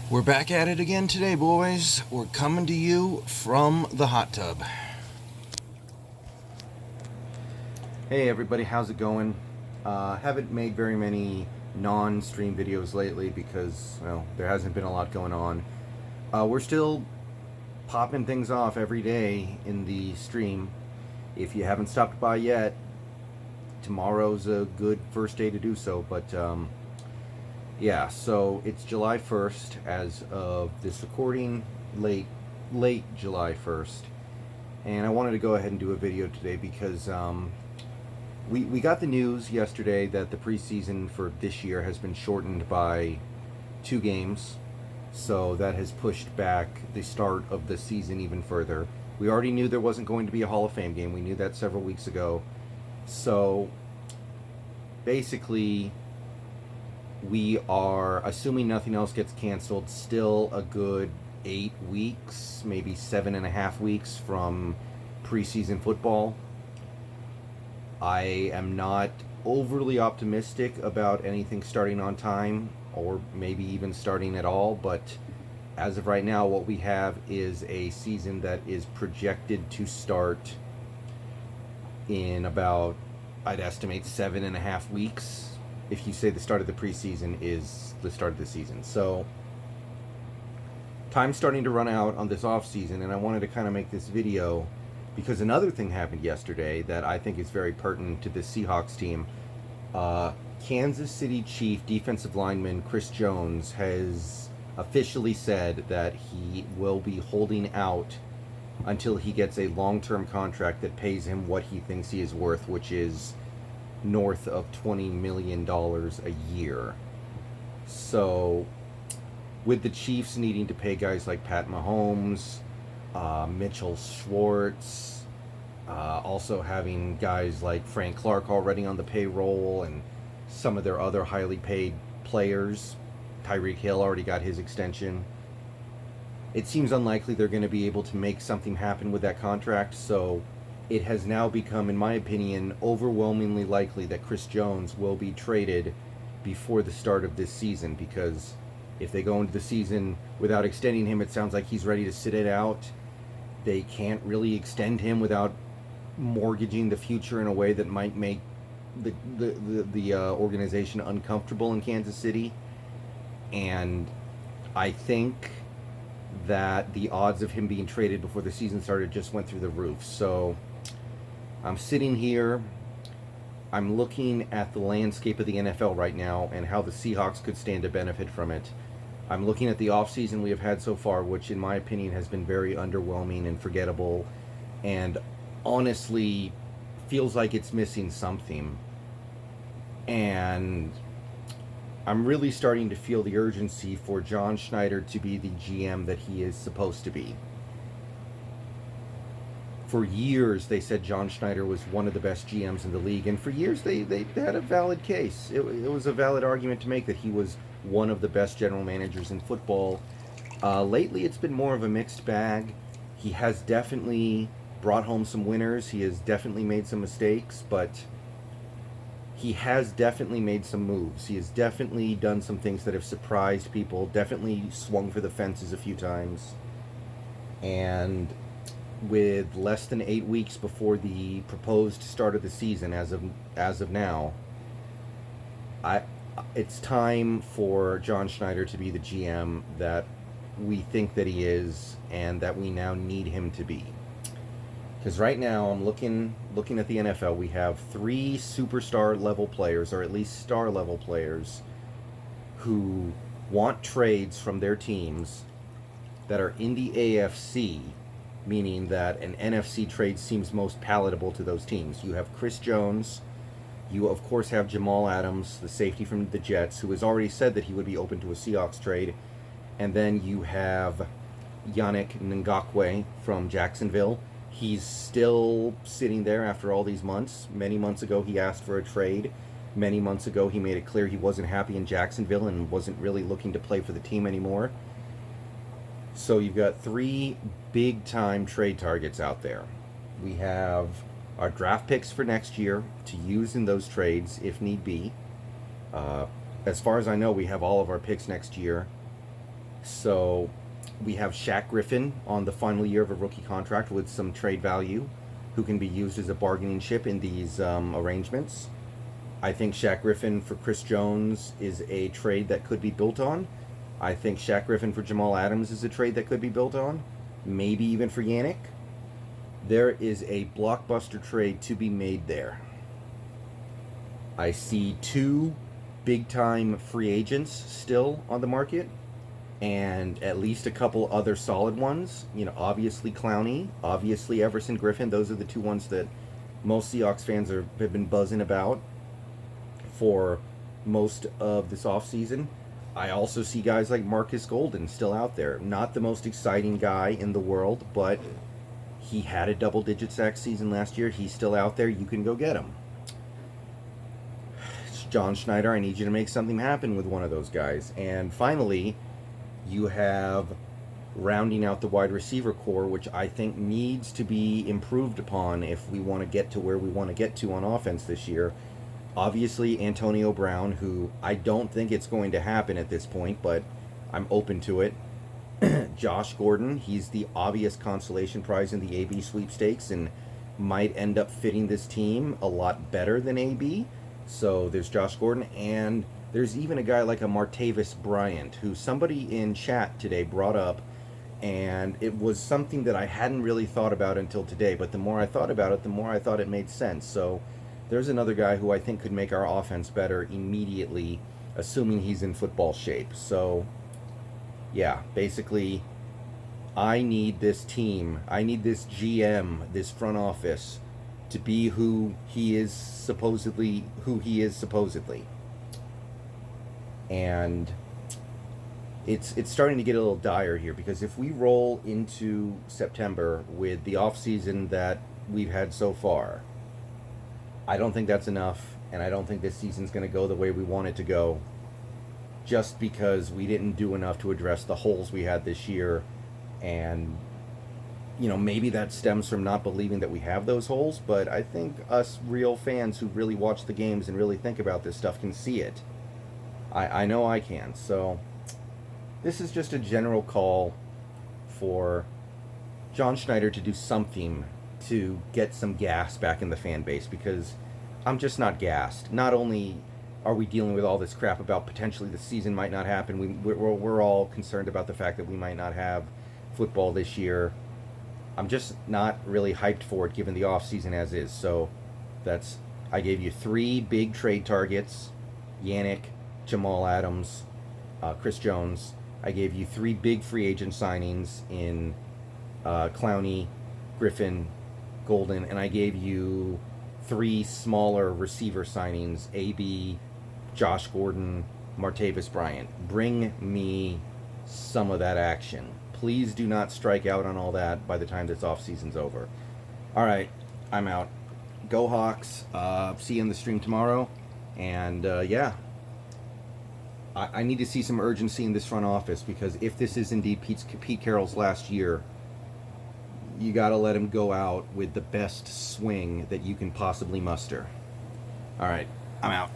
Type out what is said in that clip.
We're back at it again today, boys. We're coming to you from the hot tub. Hey everybody, how's it going? Haven't made very many non-stream videos lately because, well, there hasn't been a lot going on. We're still popping things off every day in the stream. If you haven't stopped by yet, tomorrow's a good first day to do so, but yeah, so it's July 1st as of this recording, late July 1st, and I wanted to go ahead and do a video today because we got the news yesterday that the preseason for this year has been shortened by 2 games, so that has pushed back the start of the season even further. We already knew there wasn't going to be a Hall of Fame game. We knew that several weeks ago. So basically, we are, assuming nothing else gets canceled, still a good 8 weeks, maybe 7.5 weeks from preseason football. I am not overly optimistic about anything starting on time, or maybe even starting at all, but as of right now, what we have is a season that is projected to start in about, I'd estimate, 7.5 weeks. If you say the start of the preseason is the start of the season. So, time's starting to run out on this off season, and I wanted to kind of make this video because another thing happened yesterday that I think is very pertinent to the Seahawks team. Kansas City Chief defensive lineman Chris Jones has officially said that he will be holding out until he gets a long-term contract that pays him what he thinks he is worth, which is north of $20 million a year. So with the Chiefs needing to pay guys like Pat Mahomes, Mitchell Schwartz, also having guys like Frank Clark already on the payroll, and some of their other highly paid players, Tyreek Hill already got his extension, it seems unlikely they're going to be able to make something happen with that contract. So it has now become, in my opinion, overwhelmingly likely that Chris Jones will be traded before the start of this season, because if they go into the season without extending him, it sounds like he's ready to sit it out. They can't really extend him without mortgaging the future in a way that might make the organization uncomfortable in Kansas City. And I think that the odds of him being traded before the season started just went through the roof. So I'm sitting here, I'm looking at the landscape of the NFL right now and how the Seahawks could stand to benefit from it. I'm looking at the offseason we have had so far, which in my opinion has been very underwhelming and forgettable, and honestly feels like it's missing something. And I'm really starting to feel the urgency for John Schneider to be the GM that he is supposed to be. For years, they said John Schneider was one of the best GMs in the league, and for years they had a valid case. It was a valid argument to make that he was one of the best general managers in football. Lately, it's been more of a mixed bag. He has definitely brought home some winners. He has definitely made some mistakes, but he has definitely made some moves. He has definitely done some things that have surprised people, definitely swung for the fences a few times. And with less than 8 weeks before the proposed start of the season, as of now, it's time for John Schneider to be the GM that we think that he is, and that we now need him to be. Because right now, I'm looking at the NFL, we have 3 superstar level players, or at least star level players, who want trades from their teams that are in the AFC, meaning that an NFC trade seems most palatable to those teams. You have Chris Jones. You, of course, have Jamal Adams, the safety from the Jets, who has already said that he would be open to a Seahawks trade. And then you have Yannick Nyagkoue from Jacksonville. He's still sitting there after all these months. Many months ago, he asked for a trade. Many months ago, he made it clear he wasn't happy in Jacksonville and wasn't really looking to play for the team anymore. So you've got 3 big-time trade targets out there. We have our draft picks for next year to use in those trades if need be. As far as I know, we have all of our picks next year. So we have Shaq Griffin on the final year of a rookie contract with some trade value, who can be used as a bargaining chip in these arrangements. I think Shaq Griffin for Chris Jones is a trade that could be built on. I think Shaq Griffin for Jamal Adams is a trade that could be built on. Maybe even for Yannick. There is a blockbuster trade to be made there. I see 2 big-time free agents still on the market, and at least a couple other solid ones. You know, obviously Clowney, obviously Everson Griffin. Those are the 2 ones that most Seahawks fans have been buzzing about for most of this offseason. I also see guys like Markus Golden still out there. Not the most exciting guy in the world, but he had a double-digit sack season last year. He's still out there. You can go get him. John Schneider, I need you to make something happen with one of those guys. And finally, you have rounding out the wide receiver core, which I think needs to be improved upon if we want to get to where we want to get to on offense this year. Obviously, Antonio Brown, who I don't think it's going to happen at this point, but I'm open to it. Josh Gordon, he's the obvious consolation prize in the AB sweepstakes and might end up fitting this team a lot better than AB. So there's Josh Gordon, and there's even a guy like a Martavis Bryant, who somebody in chat today brought up, and it was something that I hadn't really thought about until today, but the more I thought about it, the more I thought it made sense. So there's another guy who I think could make our offense better immediately, assuming he's in football shape. So yeah, basically, I need this team, I need this GM, this front office, to be who he is supposedly. And it's starting to get a little dire here, because if we roll into September with the offseason that we've had so far, I don't think that's enough, and I don't think this season's going to go the way we want it to go, just because we didn't do enough to address the holes we had this year. And you know, maybe that stems from not believing that we have those holes, but I think us real fans who really watch the games and really think about this stuff can see it. I know I can. So this is just a general call for John Schneider to do something to get some gas back in the fan base, because I'm just not gassed. Not only are we dealing with all this crap about potentially the season might not happen, we're all concerned about the fact that we might not have football this year. I'm just not really hyped for it given the offseason as is. So I gave you 3 big trade targets: Yannick, Jamal Adams, Chris Jones. I gave you 3 big free agent signings in Clowney, Griffin, Golden, and I gave you 3 smaller receiver signings: AB, Josh Gordon, Martavis Bryant. Bring me some of that action. Please do not strike out on all that by the time this offseason's over. All right, I'm out. Go Hawks. See you in the stream tomorrow. And yeah, I need to see some urgency in this front office, because if this is indeed Pete Carroll's last year, you got to let him go out with the best swing that you can possibly muster. All right, I'm out.